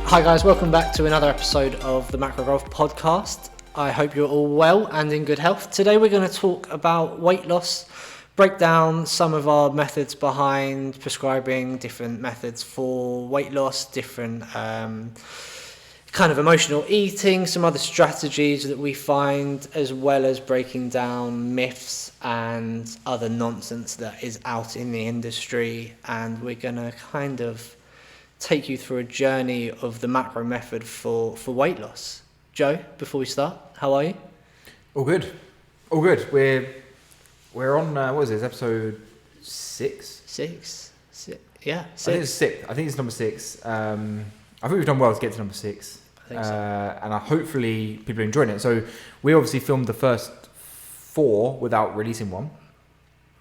Hi guys, welcome back to another episode of the Macro Growth Podcast. I hope you're all well and in good health. Today we're going to talk about weight loss, break down some of our methods behind prescribing different methods for weight loss, different kind of emotional eating, some other strategies that we find, as well as breaking down myths and other nonsense that is out in the industry. And we're going to kind of take you through a journey of the macro method for weight loss. Joe, before we start, how are you? All good. We're on what is this, episode 6? Six. Yeah, six. I think it's 6. I think it's number 6. I think we've done well to get to number 6. I think so. And hopefully people are enjoying it. So we obviously filmed the first 4 without releasing one,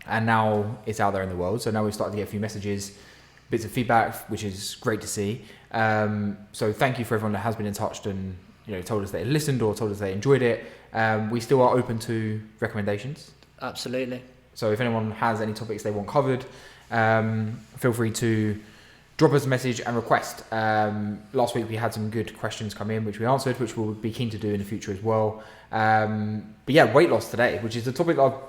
and now it's out there in the world. So now we've started to get a few messages, bits of feedback, which is great to see. So thank you for everyone that has been in touch and told us they listened or told us they enjoyed it. We still are open to recommendations. Absolutely. So if anyone has any topics they want covered, feel free to drop us a message and request. Last week we had some good questions come in, which we answered, which we'll be keen to do in the future as well. But yeah, weight loss today, which is a topic I've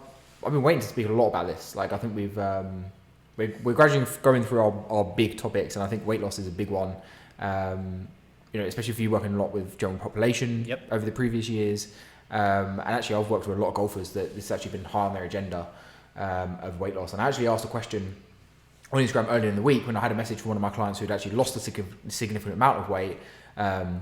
been waiting to speak a lot about this. Like, I think we're gradually going through our big topics, and I think weight loss is a big one. Especially if you're working a lot with general population over the previous years. And actually, I've worked with a lot of golfers that this has actually been high on their agenda of weight loss. And I actually asked a question on Instagram earlier in the week when I had a message from one of my clients who'd actually lost a significant amount of weight. And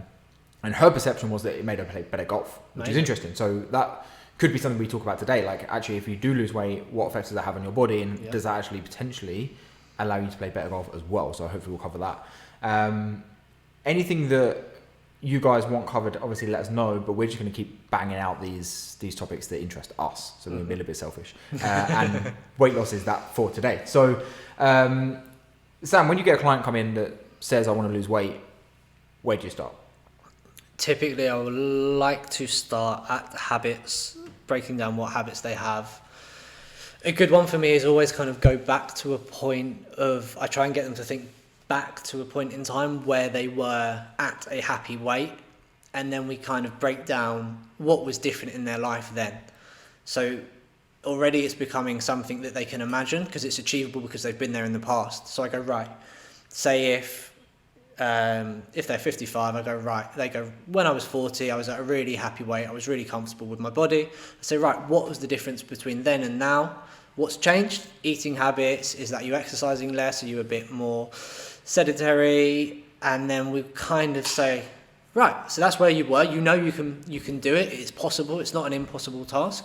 her perception was that it made her play better golf, which is interesting. So that could be something we talk about today. Like, actually, if you do lose weight, what effects does that have on your body? And does that actually potentially allow you to play better golf as well? So hopefully we'll cover that. Anything that you guys want covered, obviously let us know, but we're just going to keep banging out these topics that interest us. So we're going to be a little bit selfish. And weight loss is that for today. So, Sam, when you get a client come in that says, I want to lose weight, where do you start? Typically, I would like to start at the habits, breaking down what habits they have. A good one for me is always kind of go back to a point of, I try and get them to think back to a point in time where they were at a happy weight, and then we kind of break down what was different in their life then. So already it's becoming something that they can imagine because it's achievable because they've been there in the past. So I go, right, say if they're 55, I go, right, they go, when I was 40, I was at a really happy weight, I was really comfortable with my body. I say, right, what was the difference between then and now? What's changed? Eating habits. Is that you exercising less? Are you a bit more sedentary? And then we kind of say, right, so that's where you were. You can do it. It's possible. It's not an impossible task.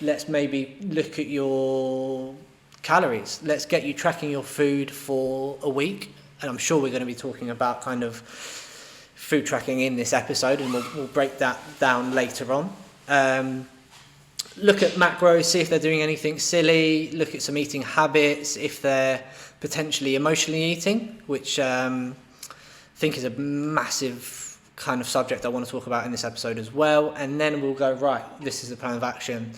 Let's maybe look at your calories. Let's get you tracking your food for a week. And I'm sure we're going to be talking about kind of food tracking in this episode, and we'll break that down later on. Look at macros, see if they're doing anything silly. Look at some eating habits, if they're potentially emotionally eating, which I think is a massive kind of subject I want to talk about in this episode as well. And then we'll go, right, this is the plan of action.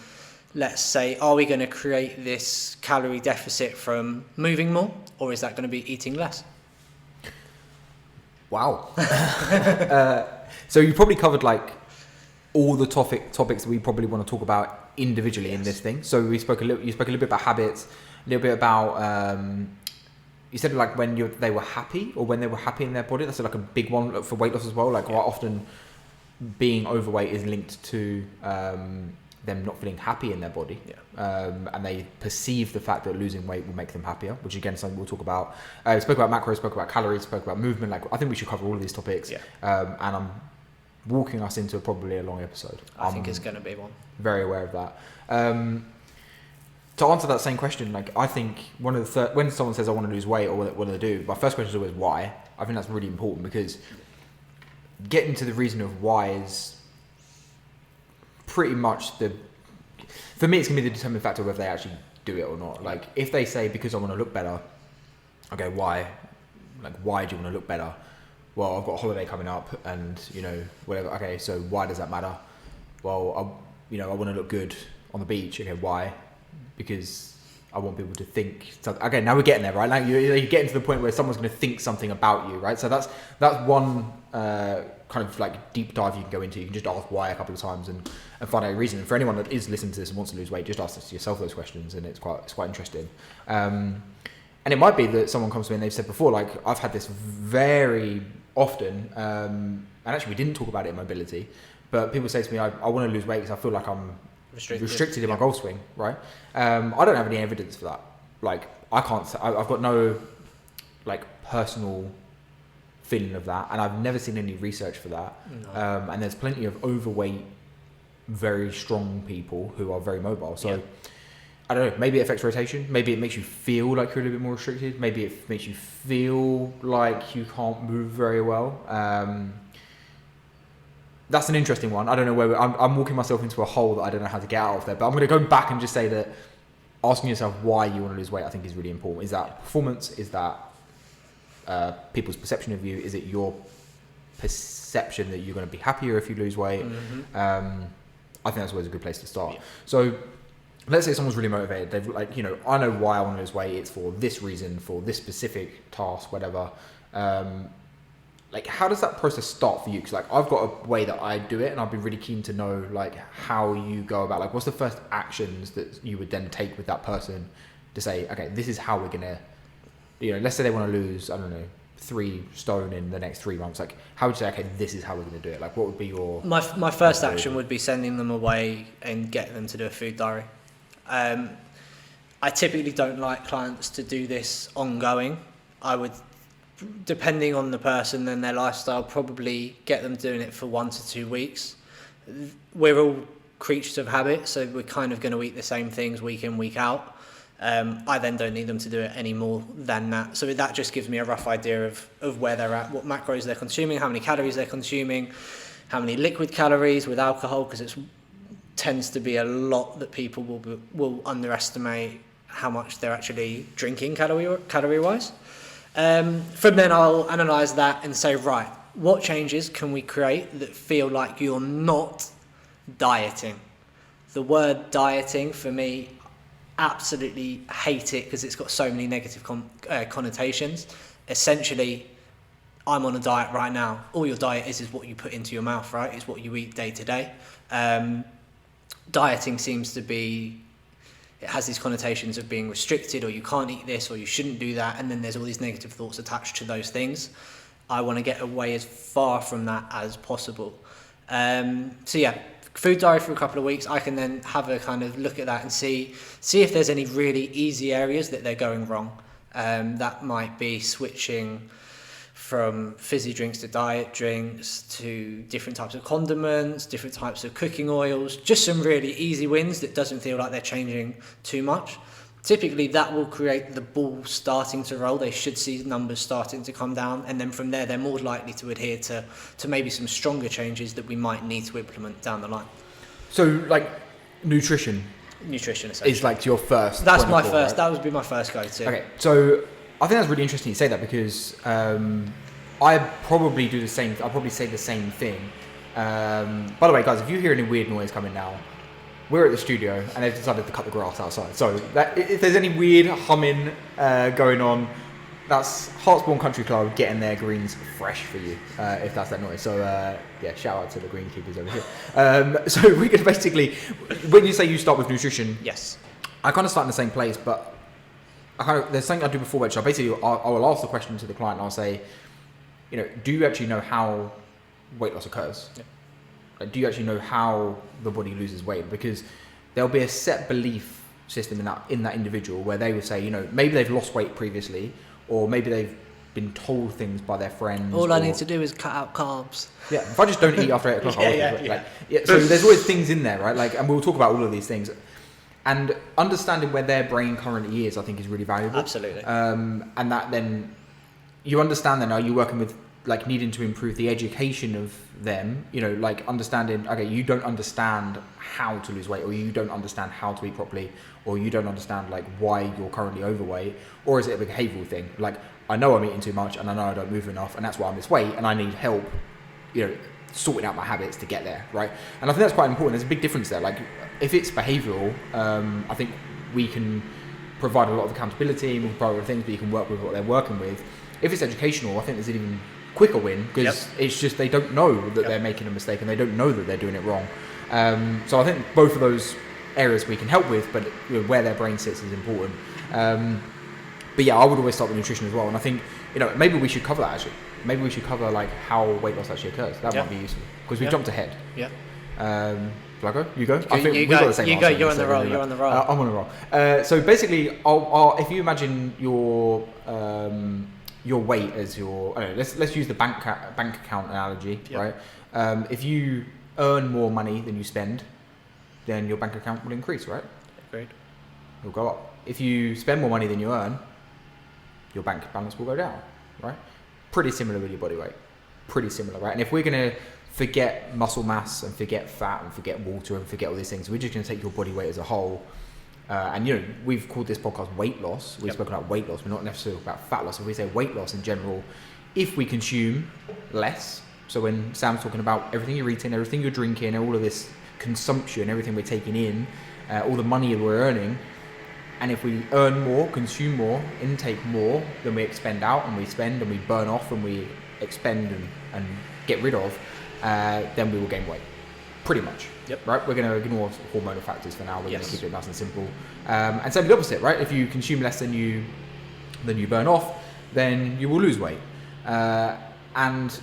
Let's say, are we going to create this calorie deficit from moving more, or is that going to be eating less? Wow. So you probably covered like all the topics that we probably want to talk about individually in this thing. So you spoke a little bit about habits, a little bit about you said like when they were happy, or when they were happy in their body. That's like a big one for weight loss as well. Like quite often being overweight is linked to them not feeling happy in their body, and they perceive the fact that losing weight will make them happier, which again is something we'll talk about. Spoke about macros, spoke about calories, spoke about movement. Like, I think we should cover all of these topics. And I'm walking us into probably a long episode. I think it's going to be one. Very aware of that. To answer that same question, like, I think one of the when someone says I want to lose weight or what do they do, my first question is always why. I think that's really important, because getting to the reason of why is pretty much for me, it's going to be the determining factor whether they actually do it or not. Like, if they say, because I want to look better, okay, why? Like, why do you want to look better? Well, I've got a holiday coming up and, whatever. Okay, so why does that matter? Well, I want to look good on the beach. Okay, why? Because I want people to think. So again, now we're getting there, right? Like you're getting to the point where someone's going to think something about you, right? So that's one kind of like deep dive you can go into. You can just ask why a couple of times and find out a reason. And for anyone that is listening to this and wants to lose weight, just ask yourself those questions, and it's quite interesting. And it might be that someone comes to me and they've said before, like I've had this very often, and actually we didn't talk about it in mobility, but people say to me, I want to lose weight because I feel like I'm restricted in my golf swing, right? I don't have any evidence for that. Like I can't. I've got no like personal feeling of that, and I've never seen any research for that. No. And there's plenty of overweight, very strong people who are very mobile. So I don't know. Maybe it affects rotation. Maybe it makes you feel like you're a little bit more restricted. Maybe it makes you feel like you can't move very well. That's an interesting one. I don't know where I'm walking myself into a hole that I don't know how to get out of there. But I'm going to go back and just say that asking yourself why you want to lose weight, I think, is really important. Is that performance? Is that people's perception of you? Is it your perception that you're going to be happier if you lose weight? I think that's always a good place to start. Yeah. So let's say someone's really motivated. They've like, I know why I want to lose weight. It's for this reason, for this specific task, whatever. Like, how does that process start for you? Because like I've got a way that I do it, and I'd be really keen to know like how you go about, like, what's the first actions that you would then take with that person to say, okay, this is how we're gonna, let's say they want to lose, I don't know, 3 stone in the next 3 months. Like, how would you say, okay, this is how we're gonna do it? Like, what would be your my first action would be sending them away and getting them to do a food diary. I typically don't like clients to do this ongoing. I would, depending on the person and their lifestyle, probably get them doing it for 1 to 2 weeks. We're all creatures of habit, so we're kind of going to eat the same things week in, week out. I then don't need them to do it any more than that. So that just gives me a rough idea of where they're at, what macros they're consuming, how many calories they're consuming, how many liquid calories with alcohol, because it tends to be a lot that people will underestimate how much they're actually drinking calorie-wise. From then I'll analyse that and say, right, what changes can we create that feel like you're not dieting? The word dieting, for me, absolutely hate it because it's got so many negative connotations. Essentially, I'm on a diet right now. All your diet is what you put into your mouth, right? It's what you eat day to day. Dieting seems to be, it has these connotations of being restricted, or you can't eat this, or you shouldn't do that, and then there's all these negative thoughts attached to those things. I want to get away as far from that as possible. So yeah, food diary for a couple of weeks. I can then have a kind of look at that and see if there's any really easy areas that they're going wrong. That might be switching from fizzy drinks to diet drinks, to different types of condiments, different types of cooking oils, just some really easy wins that doesn't feel like they're changing too much. Typically that will create the ball starting to roll. They should see numbers starting to come down, and then from there they're more likely to adhere to maybe some stronger changes that we might need to implement down the line. So like nutrition essentially is like your first. That's my first, right? That would be my first go-to. Okay, so I think that's really interesting you say that, because I probably do the same. I'll probably say the same thing. By the way, guys, if you hear any weird noise coming now, we're at the studio and they've decided to cut the grass outside. So if there's any weird humming going on, that's Hartsbourne Country Club getting their greens fresh for you, if that's that noise. So yeah, shout out to the greenkeepers over here. So we could basically, when you say you start with nutrition, yes, I kind of start in the same place, but there's something I do before which I will ask the question to the client, and I'll say, do you actually know how weight loss occurs? Yeah. Like, do you actually know how the body loses weight? Because there'll be a set belief system in that individual where they would say, maybe they've lost weight previously, or maybe they've been told things by their friends. All I need to do is cut out carbs. Yeah, if I just don't eat after 8 o'clock, so there's always things in there, right? Like, and we'll talk about all of these things. And understanding where their brain currently is, I think, is really valuable. Absolutely. And that then, you understand that now you're working with, like, needing to improve the education of them, like understanding, okay, you don't understand how to lose weight, or you don't understand how to eat properly, or you don't understand, like, why you're currently overweight, or is it a behavioural thing? Like, I know I'm eating too much, and I know I don't move enough, and that's why I'm this weight, and I need help, sorting out my habits to get there, right? And I think that's quite important. There's a big difference there. Like, if it's behavioural, I think we can provide a lot of accountability and we can provide things, but you can work with what they're working with. If it's educational, I think there's an even quicker win because it's just they don't know that they're making a mistake and they don't know that they're doing it wrong. So I think both of those areas we can help with, but where their brain sits is important. But yeah, I would always start with nutrition as well. And I think, maybe we should cover that actually. Maybe we should cover like how weight loss actually occurs. That might be useful because we've jumped ahead. Yeah. Do I go? You go? I think we've got the same answer. You're on the roll. You're on the roll. I'm on the roll. So basically, I'll if you imagine your weight as your, let's use the bank account analogy, right? If you earn more money than you spend, then your bank account will increase, right? Agreed. It'll go up. If you spend more money than you earn, your bank balance will go down, right? Pretty similar with your body weight. Pretty similar, right? And if we're going to forget muscle mass and forget fat and forget water and forget all these things, we're just going to take your body weight as a whole. And we've called this podcast weight loss. We've spoken about weight loss. We're not necessarily about fat loss. If we say weight loss in general, if we consume less, so when Sam's talking about everything you're eating, everything you're drinking, all of this consumption, everything we're taking in, all the money we're earning, and if we earn more, consume more, intake more than we expend out, and we spend and we burn off and we expend and get rid of, then we will gain weight. Pretty much. Right? We're going to ignore hormonal factors for now. We're going to keep it nice and simple. And same the opposite, right? If you consume less than you burn off, then you will lose weight. And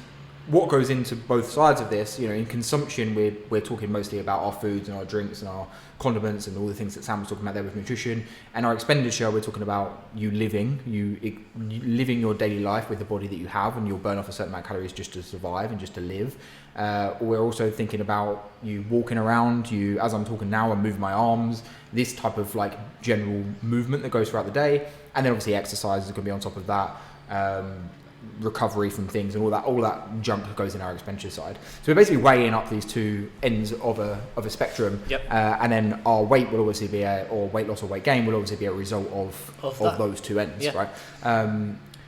what goes into both sides of this, in consumption, we're talking mostly about our foods and our drinks and our condiments and all the things that Sam was talking about there with nutrition. And our expenditure, we're talking about you living your daily life with the body that you have, and you'll burn off a certain amount of calories just to survive and just to live. We're also thinking about you walking around, as I'm talking now, I move my arms, this type of like general movement that goes throughout the day. And then obviously exercise is going to be on top of that. Recovery from things and all that junk goes in our expenditure side. So we're basically weighing up these two ends of a spectrum. And then our weight will obviously be or weight loss or weight gain will obviously be a result of those two ends, right?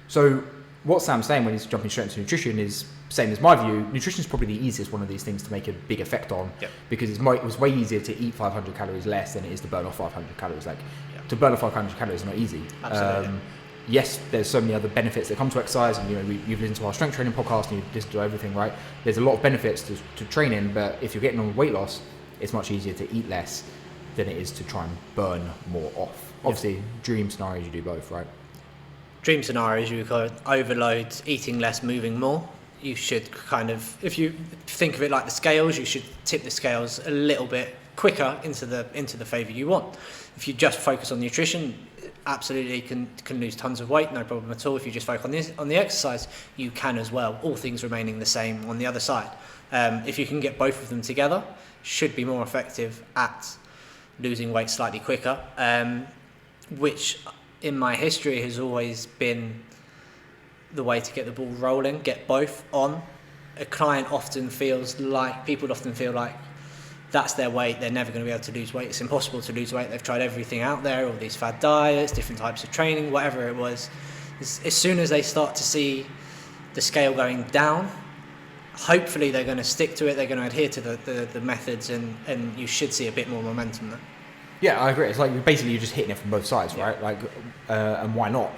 So what Sam's saying when he's jumping straight into nutrition is same as my view. Nutrition is probably the easiest one of these things to make a big effect on, because it was way easier to eat 500 calories less than it is to burn off 500 calories. To burn off 500 calories is not easy. Absolutely. Yes, there's so many other benefits that come to exercise, and you've listened to our strength training podcast and you've listened to everything, right? There's a lot of benefits to training, but if you're getting on weight loss, it's much easier to eat less than it is to try and burn more off. Obviously, dream scenarios, you do both, right? Dream scenarios, you could overload, eating less, moving more. You should kind of, if you think of it like the scales, you should tip the scales a little bit quicker into the favour you want. If you just focus on nutrition, absolutely can lose tons of weight, no problem at all. If you just focus on the exercise, you can as well, all things remaining the same on the other side. If you can get both of them together, should be more effective at losing weight slightly quicker, which in my history has always been the way to get the ball rolling, get both on. People often feel like that's their weight, they're never going to be able to lose weight, it's impossible to lose weight, they've tried everything out there, all these fad diets, different types of training, whatever it was. As soon as they start to see the scale going down, hopefully they're going to stick to it, they're going to adhere to the methods, and you should see a bit more momentum there. Yeah, I agree. It's like basically you're just hitting it from both sides, right? Like, and why not?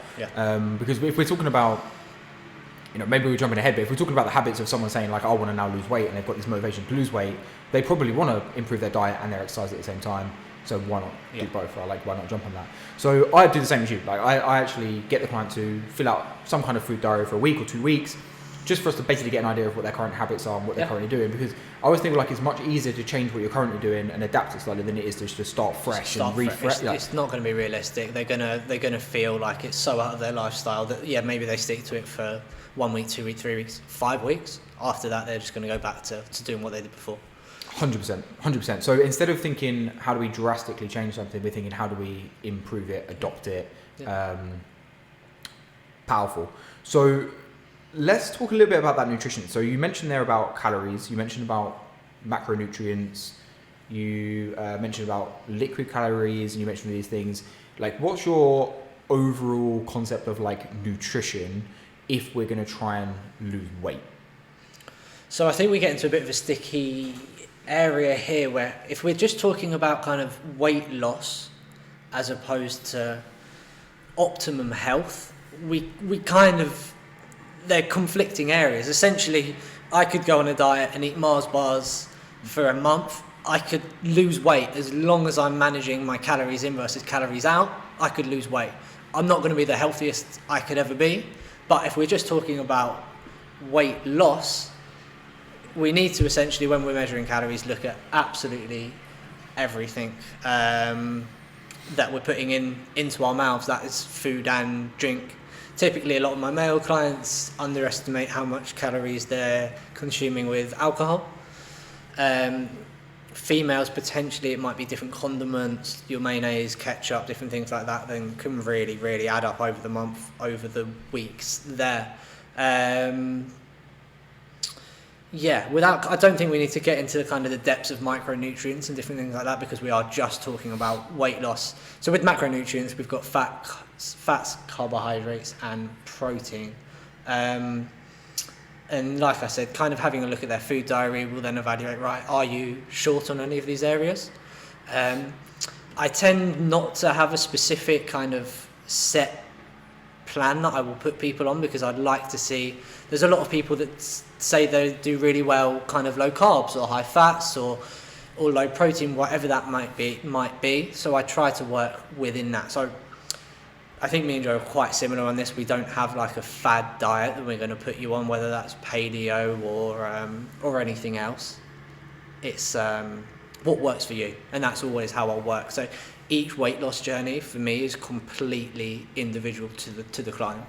Because if we're talking about, maybe we're jumping ahead, but if we're talking about the habits of someone saying like, I want to now lose weight, and they've got this motivation to lose weight, they probably want to improve their diet and their exercise at the same time. So why not do both? Right? Like, why not jump on that? So I do the same as you. Like, I actually get the client to fill out some kind of food diary for a week or 2 weeks, just for us to basically get an idea of what their current habits are and what they're currently doing. Because I always think like it's much easier to change what you're currently doing and adapt it slightly than it is to just start fresh and refresh. It's not going to be realistic. They're gonna feel like it's so out of their lifestyle that maybe they stick to it for 1 week, 2 weeks, 3 weeks, 5 weeks. After that, they're just going to go back to doing what they did before. 100%. So instead of thinking how do we drastically change something, we're thinking how do we improve it, adopt it. Powerful. So let's talk a little bit about that nutrition. So you mentioned there about calories, you mentioned about macronutrients, you mentioned about liquid calories, and you mentioned these things. Like, what's your overall concept of like nutrition if we're going to try and lose weight? So I think we get into a bit of a sticky area here where if we're just talking about kind of weight loss as opposed to optimum health, we kind of, they're conflicting areas. Essentially, I could go on a diet and eat Mars bars for a month. I could lose weight as long as I'm managing my calories in versus calories out. I could lose weight. I'm not going to be the healthiest I could ever be, but if we're just talking about weight loss, we need to essentially, when we're measuring calories, look at absolutely everything that we're putting into our mouths. That is food and drink. Typically, a lot of my male clients underestimate how much calories they're consuming with alcohol. Females, potentially, it might be different condiments, your mayonnaise, ketchup, different things like that, then can really, really add up over the month, over the weeks there. I don't think we need to get into kind of the depths of micronutrients and different things like that, because we are just talking about weight loss. So with macronutrients, we've got fats, carbohydrates, and protein. And like I said, kind of having a look at their food diary, we'll then evaluate, right, are you short on any of these areas? I tend not to have a specific kind of set plan that I will put people on, because I'd like to see, there's a lot of people that say they do really well kind of low carbs or high fats or low protein, whatever that might be. So I try to work within that. So I think me and Joe are quite similar on this. We don't have like a fad diet that we're going to put you on, whether that's paleo or anything else. It's what works for you, and that's always how I'll work. So each weight loss journey for me is completely individual to the client.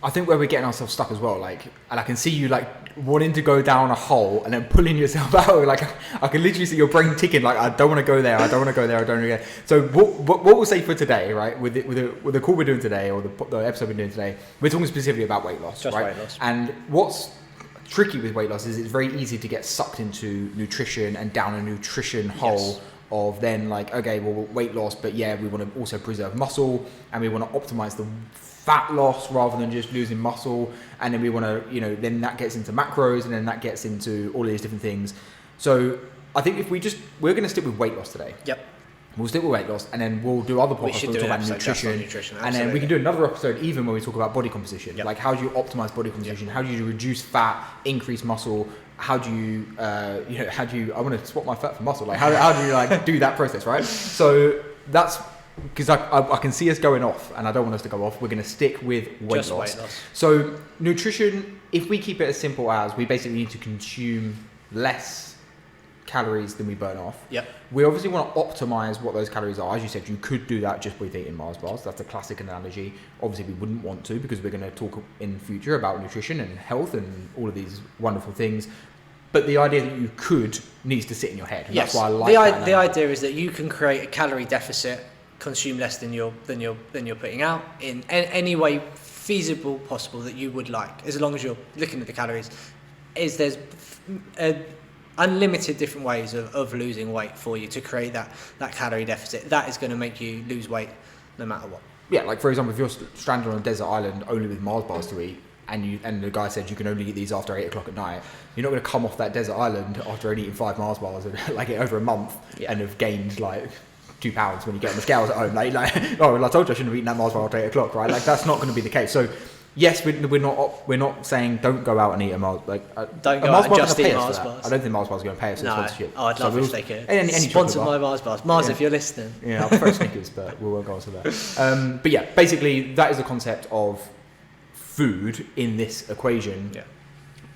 I think where we're getting ourselves stuck as well, like, and I can see you like wanting to go down a hole and then pulling yourself out. Like, I can literally see your brain ticking. Like, I don't want to go there. I don't want to go there. I don't want to go. So what we'll say for today, right? With the call we're doing today, or the episode we're doing today, we're talking specifically about weight loss, just right? Weight loss. And what's tricky with weight loss is it's very easy to get sucked into nutrition and down a nutrition hole. Yes. Of then like, okay, well, weight loss, but yeah, we want to also preserve muscle, and we want to optimize the fat loss rather than just losing muscle, and then we want to, then that gets into macros, and then that gets into all of these different things. So I think if we're going to stick with weight loss today. Yep. We'll stick with weight loss, and then we'll do other podcasts where we talk about nutrition, and then we can do another episode even when we talk about body composition. Yep. Like, how do you optimize body composition? Yep. How do you reduce fat, increase muscle? How do you, I want to swap my fat for muscle. Like, how do you like do that process, right? So that's because I can see us going off, and I don't want us to go off. We're going to stick with weight loss. So nutrition, if we keep it as simple as we basically need to consume less calories than we burn off. Yep. We obviously want to optimize what those calories are. As you said, you could do that just with eating Mars bars. That's a classic analogy. Obviously, we wouldn't want to, because we're going to talk in future about nutrition and health and all of these wonderful things. But the idea that you could needs to sit in your head. And yes. That's why I like the idea is that you can create a calorie deficit, consume less than you're putting out in any way feasible possible that you would like, as long as you're looking at the calories. There's unlimited different ways of losing weight for you to create that calorie deficit. That is going to make you lose weight no matter what. Yeah, like for example, if you're stranded on a desert island only with Mars bars to eat, and the guy said you can only eat these after 8 o'clock at night, you're not going to come off that desert island after only eating 5 Mars bars and like over a month and have gained like 2 pounds when you get on the scales at home. Like oh, well, I told you I shouldn't have eaten that Mars bar after 8 o'clock, right? Like, that's not going to be the case. So yes, we're not saying don't go out and eat a Mars, like don't go out and just eat Mars bars. I don't think Mars bars are going to pay us for sponsorship. Oh, I'd love if they could. Any sponsor my Mars bars. Mars, if you're listening. Yeah, I'll prefer Snickers, but we won't go on to that. But yeah, basically that is the concept of food in this equation. Yeah.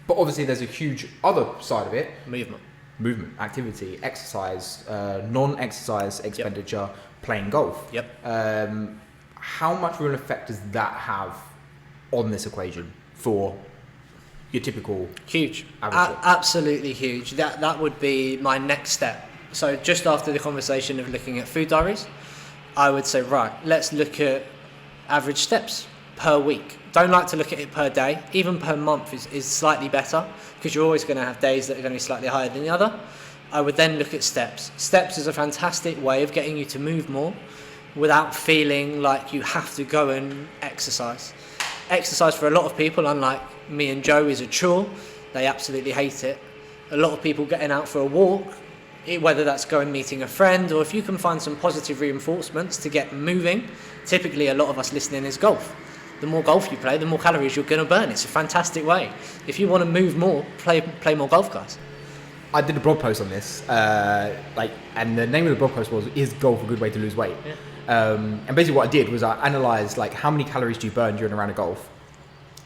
But obviously there's a huge other side of it. Movement, activity, exercise, non-exercise expenditure, playing golf. Yep. How much real effect does that have on this equation for your typical huge average? Absolutely huge. That would be my next step. So just after the conversation of looking at food diaries, I would say, right, let's look at average steps per week. Don't like to look at it per day. Even per month is slightly better, because you're always going to have days that are going to be slightly higher than the other. I would then look at steps. Steps is a fantastic way of getting you to move more without feeling like you have to go and exercise. Exercise for a lot of people, unlike me and Joe, is a chore. They absolutely hate it. A lot of people getting out for a walk whether that's going meeting a friend, or if you can find some positive reinforcements to get moving. Typically, a lot of us listening is golf. The more golf you play, the more calories you're going to burn. It's a fantastic way. If you want to move more, play more golf, guys. I did a blog post on this, and the name of the blog post was, "Is golf a good way to lose weight?" Yeah. And basically what I did was I analysed like how many calories do you burn during a round of golf,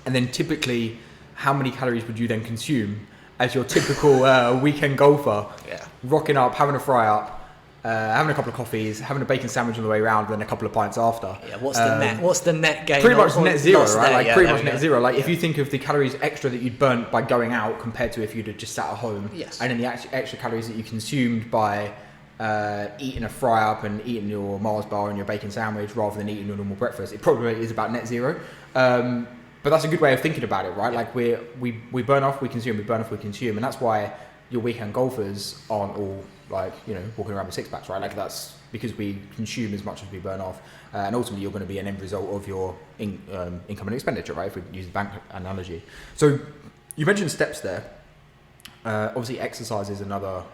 and then typically how many calories would you then consume as your typical weekend golfer, rocking up, having a fry up, having a couple of coffees, having a bacon sandwich on the way around, and then a couple of pints after. Yeah, what's the net gain? Pretty much net zero, right? There, pretty much net zero. Like if you think of the calories extra that you'd burnt by going out compared to if you'd have just sat at home, and then the extra calories that you consumed by eating a fry up and eating your Mars bar and your bacon sandwich rather than eating your normal breakfast, it probably is about net zero. But that's a good way of thinking about it, right? Like we burn off, we consume, we burn off, we consume, and that's why your weekend golfers aren't all like, walking around with six packs, right? Like that's because we consume as much as we burn off, and ultimately you're going to be an end result of your income and expenditure, right? If we use the bank analogy. So you mentioned steps there. Obviously exercise is another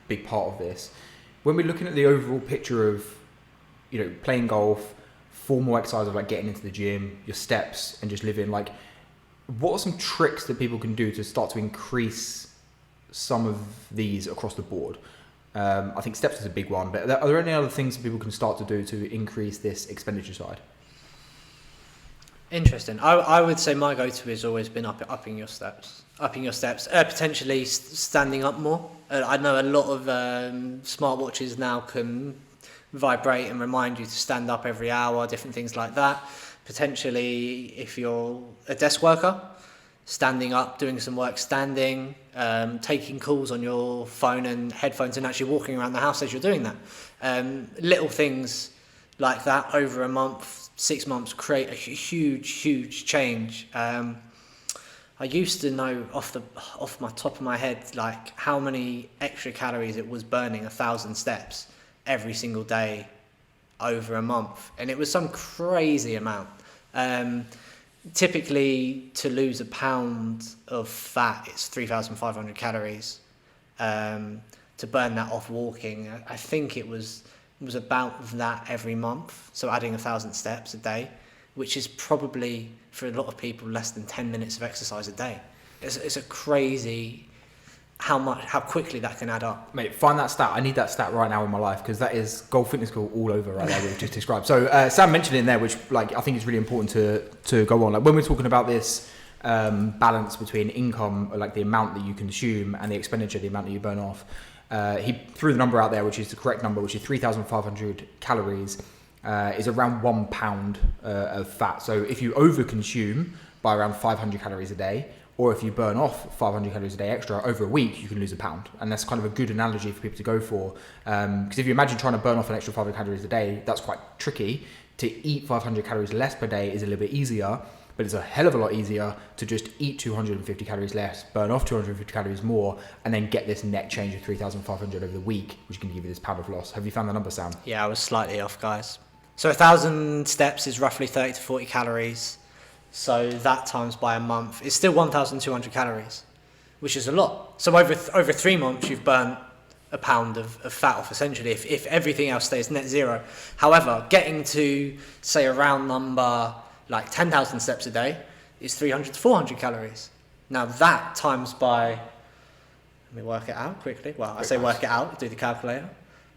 big part of this. When we're looking at the overall picture of, playing golf, formal exercise of like getting into the gym, your steps, and just living, like, what are some tricks that people can do to start to increase some of these across the board? I think steps is a big one, but are there any other things that people can start to do to increase this expenditure side? Interesting. I would say my go-to has always been upping your steps, potentially standing up more. I know a lot of smartwatches now can vibrate and remind you to stand up every hour, different things like that. Potentially, if you're a desk worker, standing up, doing some work standing, taking calls on your phone and headphones, and actually walking around the house as you're doing that. Little things like that over a month, 6 months, create a huge change. I used to know off my top of my head, like how many extra calories it was burning 1,000 steps every single day over a month, and it was some crazy amount. Typically, to lose a pound of fat, it's 3,500 calories. To burn that off walking, I think it was about that every month. So adding 1,000 steps a day, which is probably for a lot of people less than 10 minutes of exercise a day. It's a crazy how quickly that can add up. Mate, find that stat. I need that stat right now in my life, because that is Golf Fitness School all over right there, we've just described. So Sam mentioned in there, which like I think is really important to go on. Like when we're talking about this balance between income, or like the amount that you consume, and the expenditure, the amount that you burn off, he threw the number out there, which is the correct number, which is 3,500 calories, is around 1 pound of fat. So if you overconsume by around 500 calories a day, or if you burn off 500 calories a day extra over a week, you can lose a pound. And that's kind of a good analogy for people to go for. Because if you imagine trying to burn off an extra 500 calories a day, that's quite tricky. To eat 500 calories less per day is a little bit easier, but it's a hell of a lot easier to just eat 250 calories less, burn off 250 calories more, and then get this net change of 3,500 over the week, which can give you this pound of loss. Have you found the number, Sam? Yeah, I was slightly off, guys. So 1,000 steps is roughly 30 to 40 calories. So that times by a month is still 1,200 calories, which is a lot. So over 3 months, you've burnt a pound of fat off, essentially, if everything else stays net zero. However, getting to, say, a round number like 10,000 steps a day is 300 to 400 calories. Now that times by, let me work it out quickly. Well, I say work it out, do the calculator.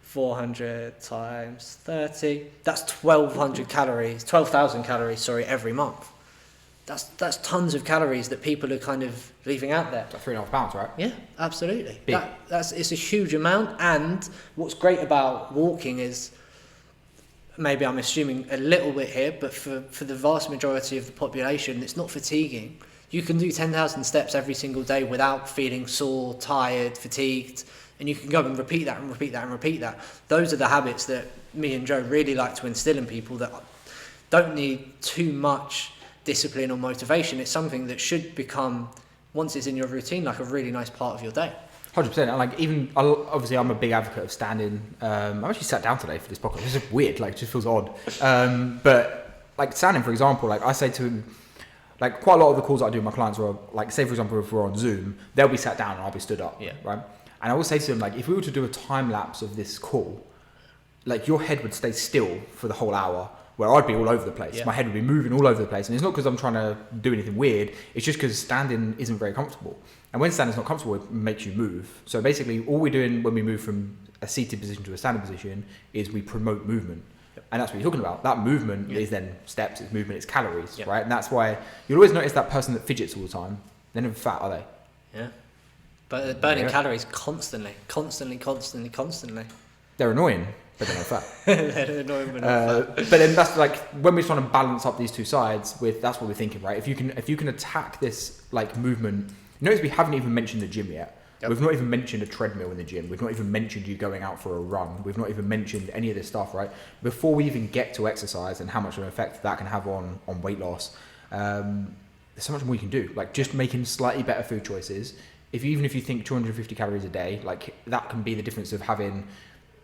400 times 30, that's 1,200 calories, 12,000 calories, sorry, every month. That's tons of calories that people are kind of leaving out there. That's 3.5 pounds, right? Yeah, absolutely. Big. It's a huge amount. And what's great about walking is, maybe I'm assuming a little bit here, but for the vast majority of the population, it's not fatiguing. You can do 10,000 steps every single day without feeling sore, tired, fatigued, and you can go and repeat that and repeat that and repeat that. Those are the habits that me and Joe really like to instill in people that don't need too much discipline or motivation. It's something that should become, once it's in your routine, like a really nice part of your day. 100%. And like, even obviously I'm a big advocate of standing. I actually sat down today for this podcast. It's just weird, like it just feels odd. But like standing, for example, like I say to, like quite a lot of the calls that I do with my clients are like, say for example, if we're on Zoom, they'll be sat down and I'll be stood up, Yeah. right? And I will say to them, like, if we were to do a time lapse of this call, like your head would stay still for the whole hour, where I'd be all over the place. Yeah. My head would be moving all over the place. And it's not because I'm trying to do anything weird. It's just because standing isn't very comfortable. And when standing's not comfortable, it makes you move. So basically, all we're doing when we move from a seated position to a standing position is we promote movement. Yep. And that's what you're talking about. That movement Yeah. is then steps, it's movement, it's calories, Yeah. right? And that's why you'll always notice that person that fidgets all the time. They're never fat, are they? Yeah. But they're burning Yeah. calories constantly. They're annoying, but they're not fat. They're annoying, but not fat. But then that's like when we're trying to balance up these two sides with, that's what we're thinking, right? If you can attack this like movement, notice we haven't even mentioned the gym yet. Yep. We've not even mentioned a treadmill in the gym. We've not even mentioned you going out for a run. We've not even mentioned any of this stuff, right? Before we even get to exercise and how much of an effect that can have on weight loss, there's so much more you can do. Like just making slightly better food choices. Even if you think 250 calories a day, like that can be the difference of having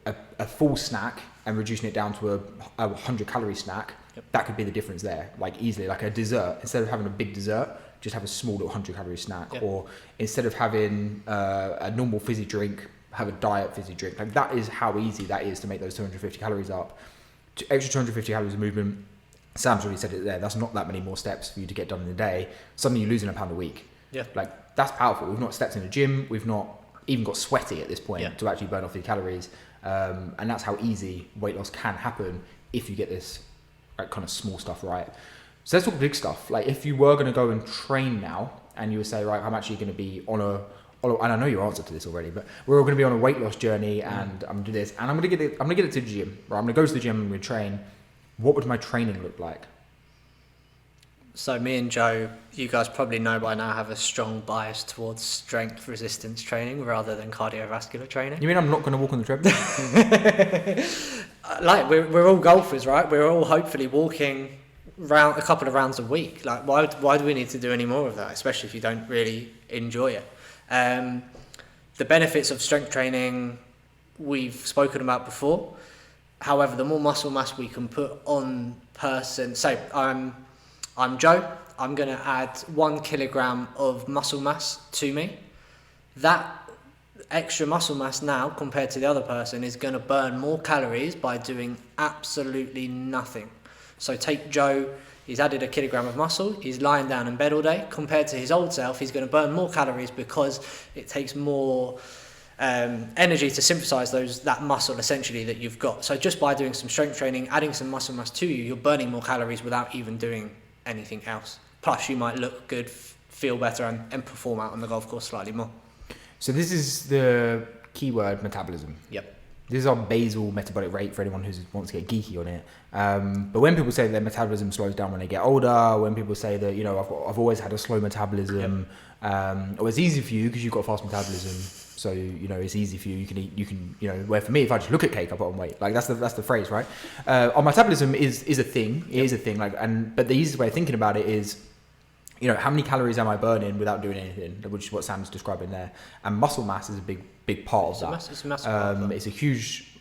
a full snack and reducing it down to a 100 calorie snack. Yep. That could be the difference there, like easily. Like a dessert, instead of having a big dessert, just have a small little 100 calorie snack. Yep. Or instead of having a normal fizzy drink, have a diet fizzy drink. Like that is how easy that is to make those 250 calories up. Extra 250 calories of movement. Sam's already said it there. That's not that many more steps for you to get done in a day. Suddenly you're losing a pound a week. Yeah. Like that's powerful. We've not stepped in the gym. We've not even got sweaty at this point Yeah. to actually burn off the calories. And that's how easy weight loss can happen if you get this like kind of small stuff right. So let's talk big stuff. Like if you were going to go and train now and you would say, right, I'm actually going to be on a, and I know your answer to this already, but we're all going to be on a weight loss journey and I'm going to do this and I'm going to get it to the gym, or I'm going to go to the gym and I'm going to train. What would my training look like? So me and Joe, you guys probably know by now, have a strong bias towards strength resistance training rather than cardiovascular training. You mean I'm not going to walk on the treadmill? Like we're all golfers, right? We're all hopefully walking round a couple of rounds a week. Like why do we need to do any more of that, especially if you don't really enjoy it? The benefits of strength training we've spoken about before. However, the more muscle mass we can put on person, so I'm Joe, I'm going to add 1 kilogram of muscle mass to me. That extra muscle mass now compared to the other person is going to burn more calories by doing absolutely nothing. So take Joe, he's added 1 kilogram of muscle, he's lying down in bed all day. Compared to his old self, he's going to burn more calories because it takes more energy to synthesize that muscle essentially that you've got. So just by doing some strength training, adding some muscle mass to you, you're burning more calories without even doing anything else. Plus you might look good, feel better and perform out on the golf course slightly more. So this is the keyword metabolism. Yep. This is our basal metabolic rate for anyone who wants to get geeky on it. But when people say their metabolism slows down when they get older, when people say that, you know, I've always had a slow metabolism, or it's easy for you because you've got fast metabolism. So, you know, it's easy for you. You can eat, you know, where for me, if I just look at cake, I put on weight. Like that's the phrase, right? Our metabolism is a thing. It is a thing. Like, but the easiest way of thinking about it is, you know, how many calories am I burning without doing anything, which is what Sam's describing there. And muscle mass is a big part of that. It's a massive part of that. It's a huge,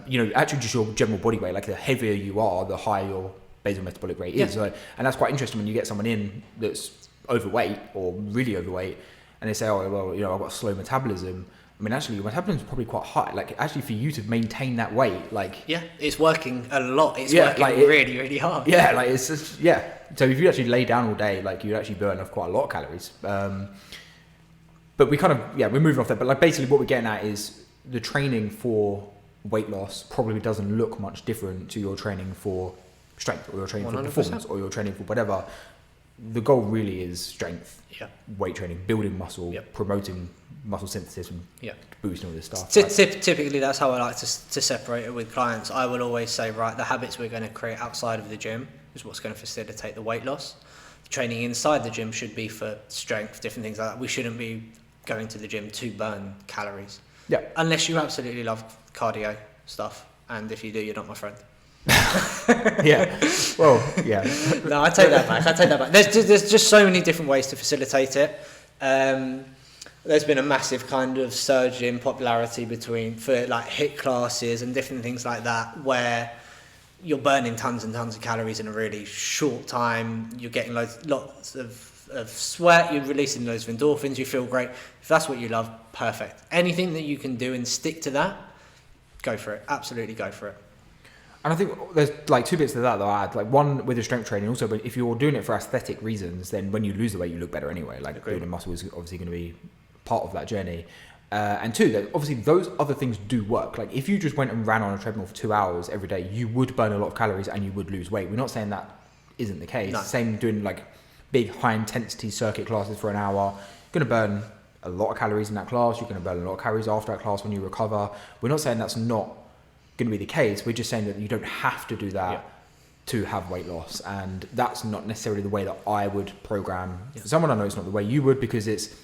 you know, actually just your general body weight. Like the heavier you are, the higher your basal metabolic rate is. So, and that's quite interesting when you get someone in that's overweight or really overweight and they say, oh, well, you know, I've got a slow metabolism. I mean, actually, your metabolism is probably quite high. Like, actually, for you to maintain that weight, like... Yeah, it's working a lot. It's working like really, really hard. Yeah, like, it's just... Yeah. So if you actually lay down all day, like, you actually burn off quite a lot of calories. But we kind of... Yeah, we're moving off there. But, like, basically what we're getting at is the training for weight loss probably doesn't look much different to your training for strength or your training 100%. For performance or your training for whatever. The goal really is strength, weight training, building muscle, promoting muscle synthesis and boosting all this stuff. Typically, that's how I like to separate it with clients. I will always say, right, the habits we're going to create outside of the gym is what's going to facilitate the weight loss. The training inside the gym should be for strength, different things like that. We shouldn't be going to the gym to burn calories. Yeah. Unless you absolutely love cardio stuff. And if you do, you're not my friend. Yeah. Well, yeah. No, I take that back. There's just so many different ways to facilitate it. There's been a massive kind of surge in popularity for like HIIT classes and different things like that, where you're burning tons and tons of calories in a really short time. You're getting lots of of sweat, you're releasing loads of endorphins, you feel great. If that's what you love, perfect. Anything that you can do and stick to that, go for it. Absolutely go for it. And I think there's like two bits to that I'll add. Like one with the strength training, also, but if you're doing it for aesthetic reasons, then when you lose the weight, you look better anyway. Like building muscle is obviously going to be part of that journey. And two, that obviously those other things do work. Like if you just went and ran on a treadmill for 2 hours every day, you would burn a lot of calories and you would lose weight. We're not saying that isn't the case. No. Same doing like big high intensity circuit classes for an hour, you're going to burn a lot of calories in that class. You're going to burn a lot of calories after that class when you recover. We're not saying that's not going to be the case. We're just saying that you don't have to do that to have weight loss, and that's not necessarily the way that I would program. For someone I know, it's not the way you would, because it's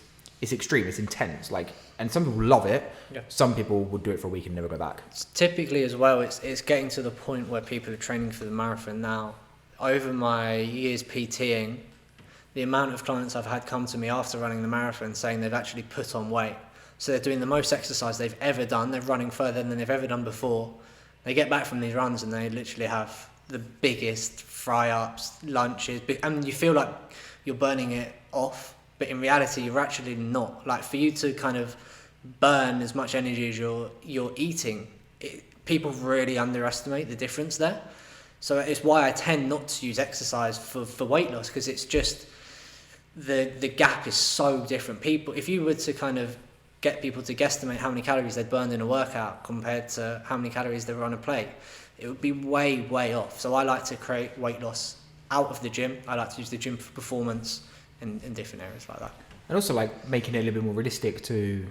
extreme, it's intense. Like, and some people love it. Some people would do it for a week and never go back. Typically, as well, it's getting to the point where people are training for the marathon now. Over my years PTing, the amount of clients I've had come to me after running the marathon saying they've actually put on weight. So they're doing the most exercise they've ever done. They're running further than they've ever done before. They get back from these runs and they literally have the biggest fry-ups, lunches, and you feel like you're burning it off, but in reality you're actually not. Like, for you to kind of burn as much energy as you're eating, people really underestimate the difference there. So it's why I tend not to use exercise for weight loss, because it's just the gap is so different. People, if you were to kind of get people to guesstimate how many calories they'd burned in a workout compared to how many calories they were on a plate, it would be way off. So I like to create weight loss out of the gym. I like to use the gym for performance in different areas like that. And also like making it a little bit more realistic to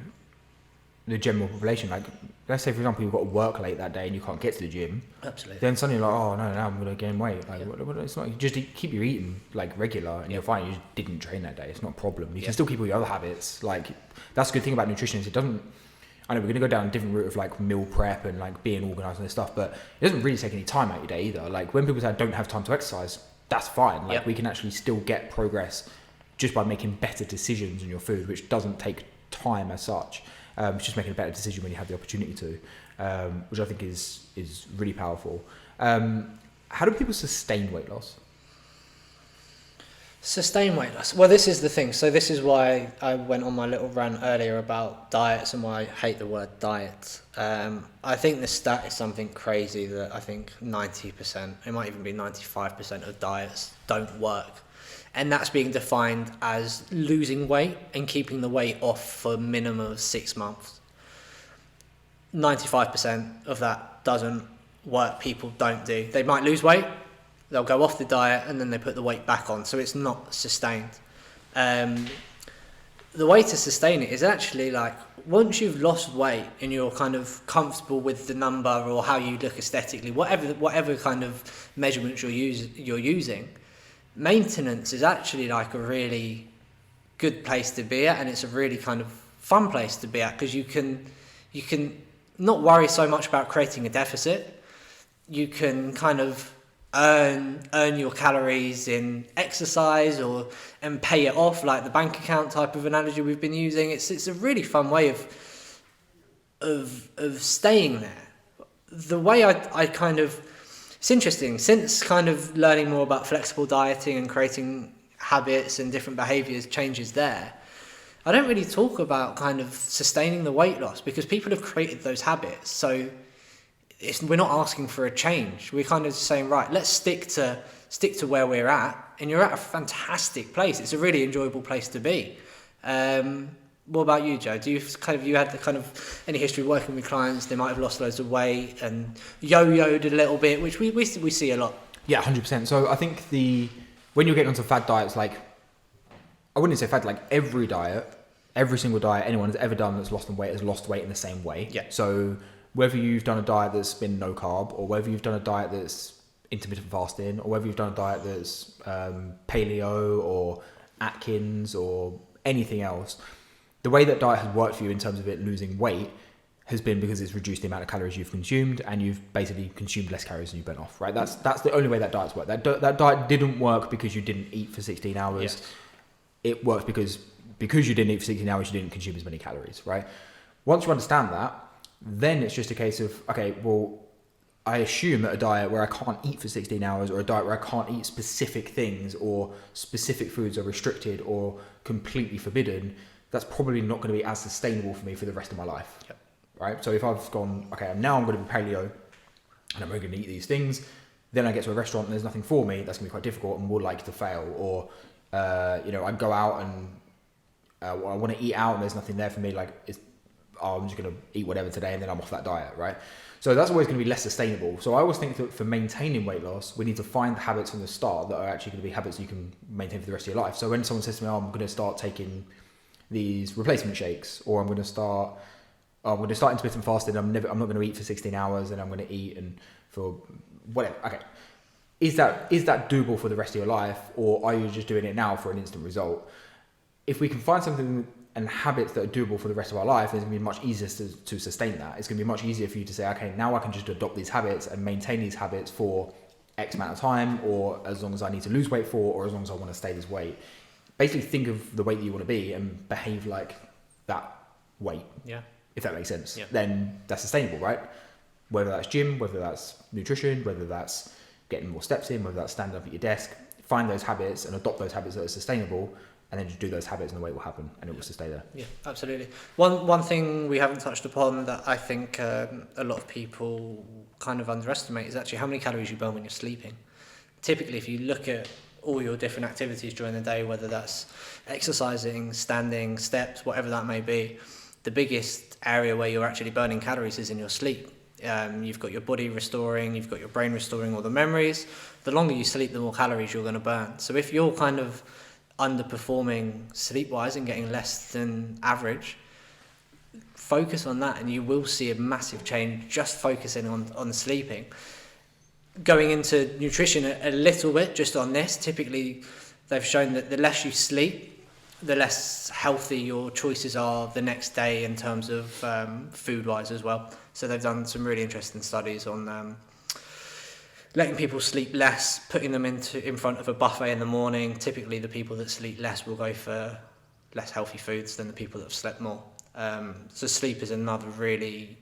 the general population. Like, let's say for example you've got to work late that day and you can't get to the gym. Absolutely. Then suddenly you're like, oh no, now I'm going to gain weight. Like, it's not, just keep your eating like regular, and you're fine. You just didn't train that day. It's not a problem. You can still keep all your other habits. Like, that's a good thing about nutrition, is it doesn't. I know we're going to go down a different route of like meal prep and like being organised and this stuff, but it doesn't really take any time out of your day either. Like, when people say I don't have time to exercise, that's fine. Like, we can actually still get progress just by making better decisions in your food, which doesn't take time as such. It's just making a better decision when you have the opportunity to, which I think is really powerful. How do people sustain weight loss? Sustain weight loss. Well, this is the thing. So this is why I went on my little rant earlier about diets and why I hate the word diet. I think the stat is something crazy that I think 90%, it might even be 95% of diets don't work. And that's being defined as losing weight and keeping the weight off for a minimum of 6 months. 95% of that doesn't work. People don't do. They might lose weight, they'll go off the diet, and then they put the weight back on. So it's not sustained. The way to sustain it is actually like, once you've lost weight and you're kind of comfortable with the number or how you look aesthetically, whatever kind of measurements you're using, maintenance is actually like a really good place to be at, and it's a really kind of fun place to be at, because you can not worry so much about creating a deficit. You can kind of earn your calories in exercise and pay it off, like the bank account type of analogy we've been using. It's a really fun way of staying there. The way I kind of, it's interesting, since kind of learning more about flexible dieting and creating habits and different behaviours changes there, I don't really talk about kind of sustaining the weight loss, because people have created those habits. So we're not asking for a change. We're kind of saying, right, let's stick to where we're at, and you're at a fantastic place. It's a really enjoyable place to be. What about you, Joe? Do you had the kind of any history working with clients? They might have lost loads of weight and yo-yoed a little bit, which we see a lot. Yeah, 100%. So I think when you're getting onto fad diets, like, I wouldn't say fad, like every single diet anyone has ever done that's lost weight has lost weight in the same way. Yeah. So whether you've done a diet that's been no carb, or whether you've done a diet that's intermittent fasting, or whether you've done a diet that's paleo or Atkins or anything else, the way that diet has worked for you in terms of it losing weight has been because it's reduced the amount of calories you've consumed, and you've basically consumed less calories than you burnt off, right? That's the only way that diet's worked. That diet didn't work because you didn't eat for 16 hours. Yes. It worked because you didn't eat for 16 hours, you didn't consume as many calories, right? Once you understand that, then it's just a case of, okay, well, I assume that a diet where I can't eat for 16 hours, or a diet where I can't eat specific things, or specific foods are restricted or completely forbidden, that's probably not going to be as sustainable for me for the rest of my life. Yep. Right? So if I've gone, okay, now I'm going to be paleo and I'm only going to eat these things, then I get to a restaurant and there's nothing for me, that's going to be quite difficult and more likely to fail. Or, I go out and I want to eat out and there's nothing there for me, I'm just going to eat whatever today and then I'm off that diet, right? So that's always going to be less sustainable. So I always think that for maintaining weight loss, we need to find the habits from the start that are actually going to be habits you can maintain for the rest of your life. So when someone says to me, I'm going to start taking these replacement shakes, or I'm going to start intermittent fasting, I'm not going to eat for 16 hours and I'm going to eat and for whatever. Okay. Is that doable for the rest of your life, or are you just doing it now for an instant result? If we can find something and habits that are doable for the rest of our life, it's going to be much easier to sustain that. It's going to be much easier for you to say, okay, now I can just adopt these habits and maintain these habits for X amount of time, or as long as I need to lose weight for, or as long as I want to stay this weight. Basically think of the weight that you want to be and behave like that weight. Yeah. If that makes sense. Yeah. Then that's sustainable, right? Whether that's gym, whether that's nutrition, whether that's getting more steps in, whether that's standing up at your desk, find those habits and adopt those habits that are sustainable, and then just do those habits and the weight will happen and it will stay there. Yeah, absolutely. One thing we haven't touched upon that I think a lot of people kind of underestimate is actually how many calories you burn when you're sleeping. Typically, if you look at all your different activities during the day, whether that's exercising, standing, steps, whatever that may be, the biggest area where you're actually burning calories is in your sleep. You've got your body restoring, you've got your brain restoring all the memories. The longer you sleep, the more calories you're going to burn. So if you're kind of underperforming sleep-wise and getting less than average, focus on that and you will see a massive change just focusing on sleeping. Going into nutrition a little bit just on this, typically they've shown that the less you sleep, the less healthy your choices are the next day in terms of food-wise as well. So they've done some really interesting studies on letting people sleep less, putting them in front of a buffet in the morning. Typically, the people that sleep less will go for less healthy foods than the people that have slept more. So sleep is another really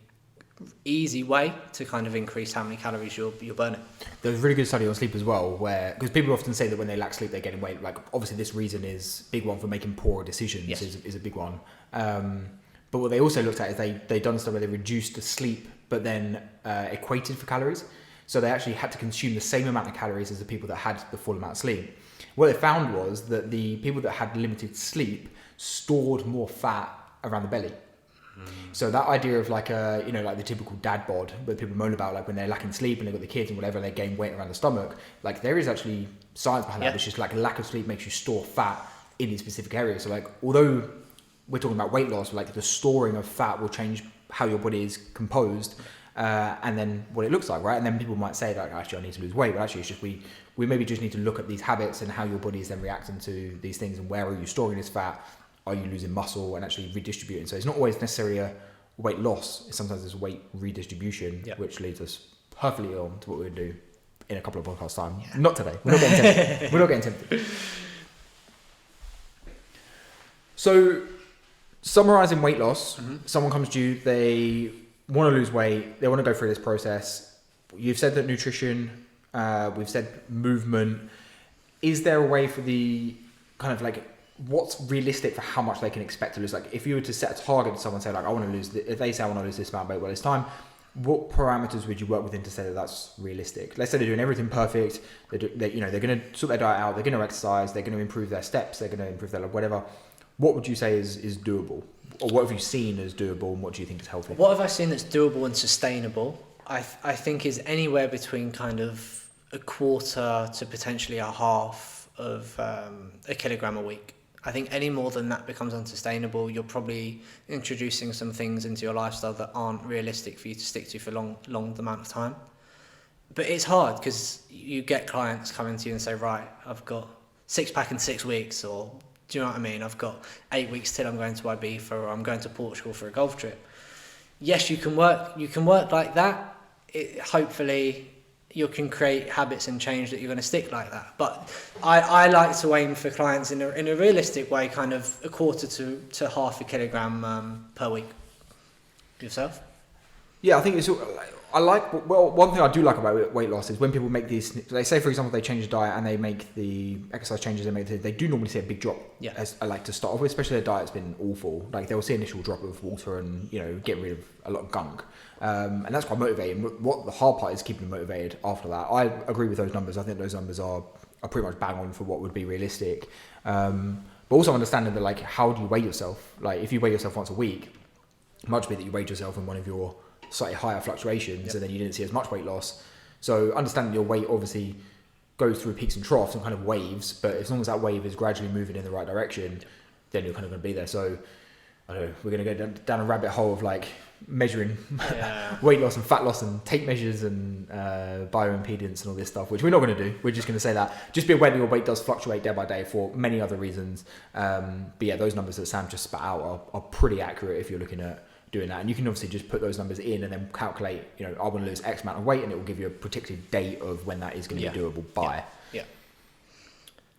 easy way to kind of increase how many calories you're burning. There's a really good study on sleep as well, where because people often say that when they lack sleep they're getting weight. Like obviously this reason is big one for making poorer decisions. Yes. is a big one. But what they also looked at is they done stuff where they reduced the sleep but then equated for calories. So they actually had to consume the same amount of calories as the people that had the full amount of sleep. What they found was that the people that had limited sleep stored more fat around the belly. So that idea of like the typical dad bod where people moan about, like when they're lacking sleep and they've got the kids and whatever, they gain weight around the stomach. Like there is actually science behind that, which is like lack of sleep makes you store fat in these specific areas. So like, although we're talking about weight loss, like the storing of fat will change how your body is composed. And then what it looks like, right? And then people might say like, actually I need to lose weight, but actually it's just we maybe just need to look at these habits and how your body is then reacting to these things and where are you storing this fat, are you losing muscle, and actually redistributing. So it's not always necessarily a weight loss, sometimes it's weight redistribution, which leads us perfectly on to what we're going to do in a couple of podcasts time. Not today, we're not getting tempted. We're not getting tempted. So summarising weight loss, someone comes to you, they want to lose weight, they want to go through this process. You've said that nutrition, we've said movement. Is there a way for the kind of like what's realistic for how much they can expect to lose? Like if you were to set a target to someone, say like I want to lose, if they say I want to lose this amount of weight by this time, what parameters would you work within to say that that's realistic? Let's say they're doing everything perfect, they're going to sort their diet out, they're going to exercise, they're going to improve their steps, they're going to improve their whatever. What would you say is doable? Or what have you seen as doable and what do you think is healthy? What have I seen that's doable and sustainable? I think is anywhere between kind of a quarter to potentially a half of a kilogram a week. I think any more than that becomes unsustainable. You're probably introducing some things into your lifestyle that aren't realistic for you to stick to for long amount of time. But it's hard because you get clients coming to you and say, right, I've got 6-pack in 6 weeks, or do you know what I mean? I've got 8 weeks till I'm going to Ibiza, or I'm going to Portugal for a golf trip. Yes, you can work like that. Hopefully you can create habits and change that you're going to stick like that. But I like to aim for clients in a realistic way, kind of a quarter to half a kilogram per week. Yourself? Yeah, I think it's one thing I do like about weight loss is when people make these, they say, for example, they change the diet and they make the exercise changes they do normally see a big drop. Yeah. As I like to start off with, especially if their diet's been awful. Like they'll see initial drop of water and, get rid of a lot of gunk. And that's quite motivating. What the hard part is keeping them motivated after that. I agree with those numbers. I think those numbers are pretty much bang on for what would be realistic. But also understanding that, like, how do you weigh yourself? Like, if you weigh yourself once a week, it might be that you weighed yourself in one of your slightly higher fluctuations, and then you didn't see as much weight loss. So understanding your weight obviously goes through peaks and troughs and kind of waves, but as long as that wave is gradually moving in the right direction, then you're kind of going to be there. So I don't know, we're going to go down a rabbit hole of like measuring weight loss and fat loss and tape measures and bioimpedance and all this stuff, which we're not going to do. We're just going to say that just be aware that your weight does fluctuate day by day for many other reasons. But yeah, those numbers that Sam just spat out are pretty accurate if you're looking at doing that. And you can obviously just put those numbers in and then calculate, I want to lose X amount of weight, and it will give you a predicted date of when that is going to be doable by. Yeah.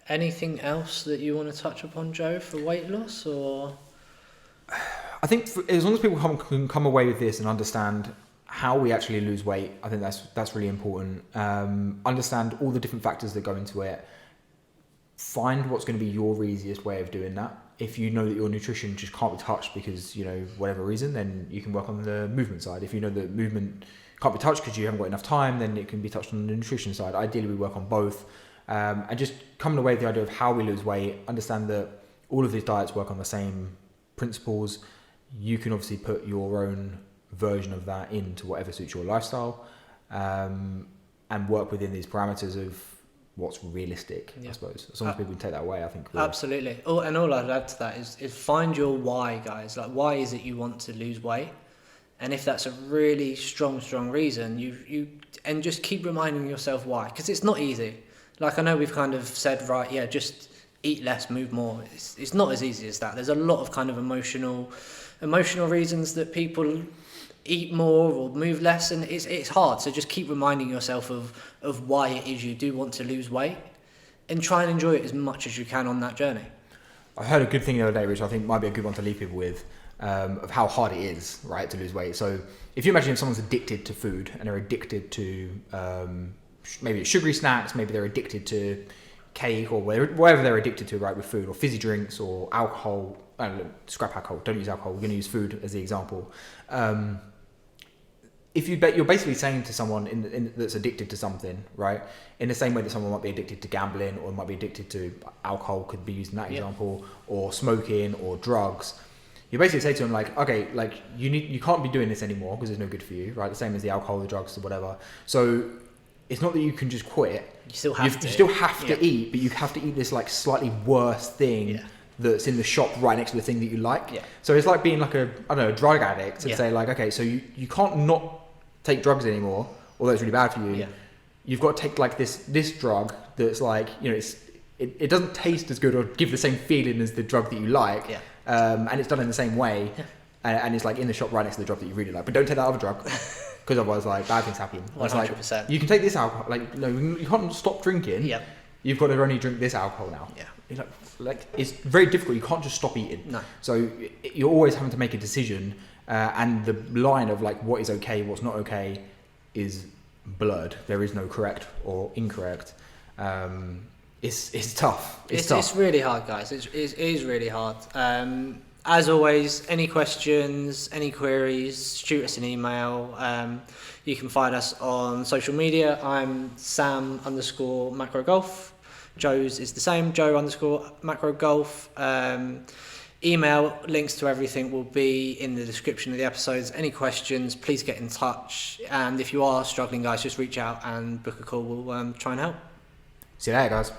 Anything else that you want to touch upon, Joe, for weight loss? Or I think as long as people can come away with this and understand how we actually lose weight, I think that's really important. Understand all the different factors that go into it. Find what's going to be your easiest way of doing that. If you know that your nutrition just can't be touched because, whatever reason, then you can work on the movement side. If you know that movement can't be touched because you haven't got enough time, then it can be touched on the nutrition side. Ideally, we work on both. And just coming away with the idea of how we lose weight, understand that all of these diets work on the same principles. You can obviously put your own version of that into whatever suits your lifestyle, and work within these parameters of what's realistic, I suppose. As long as people can take that away, I think. Absolutely. All I'd add to that is find your why, guys. Like, why is it you want to lose weight? And if that's a really strong reason, you and just keep reminding yourself why, because it's not easy. Like, I know we've kind of said, right, yeah, just eat less, move more. It's not as easy as that. There's a lot of kind of emotional reasons that people eat more or move less, and it's hard. So just keep reminding yourself of why it is you do want to lose weight, and try and enjoy it as much as you can on that journey. I heard a good thing the other day, which I think might be a good one to leave people with, of how hard it is, right, to lose weight. So if you imagine if someone's addicted to food and they're addicted to maybe it's sugary snacks, maybe they're addicted to cake or whatever they're addicted to, right, with food, or fizzy drinks or alcohol. Scrap alcohol, don't use alcohol, we're going to use food as the example. If you're basically saying to someone that's addicted to something, right, in the same way that someone might be addicted to gambling or might be addicted to alcohol, could be used in that example, or smoking or drugs, you basically say to them, like, okay, like you can't be doing this anymore because it's no good for you, right? The same as the alcohol, the drugs, or whatever. So it's not that you can just quit. You still have to eat, but you have to eat this like slightly worse thing that's in the shop right next to the thing that you like. Yeah. So it's like being like a drug addict and say like, okay, so you can't not take drugs anymore, although it's really bad for you. Yeah. You've got to take like this drug that's like, it doesn't taste as good or give the same feeling as the drug that you like. Yeah. And it's done in the same way. Yeah. And it's like in the shop right next to the drug that you really like. But don't take that other drug. Because otherwise, like, bad things happen. 100%. Like, you can take this alcohol. Like, no, you can't stop drinking. Yeah. You've got to only drink this alcohol now. Yeah. Like it's very difficult. You can't just stop eating. No. So you're always having to make a decision, and the line of like what is okay, what's not okay, is blurred. There is no correct or incorrect. It's tough. It's really hard, guys. It is really hard. As always, any questions, any queries, shoot us an email. You can find us on social media. I'm Sam_macrogolf. Joe's is the same, Joe_macrogolf. Email, links to everything will be in the description of the episodes. Any questions, please get in touch. And if you are struggling, guys, just reach out and book a call. We'll try and help. See you later, guys.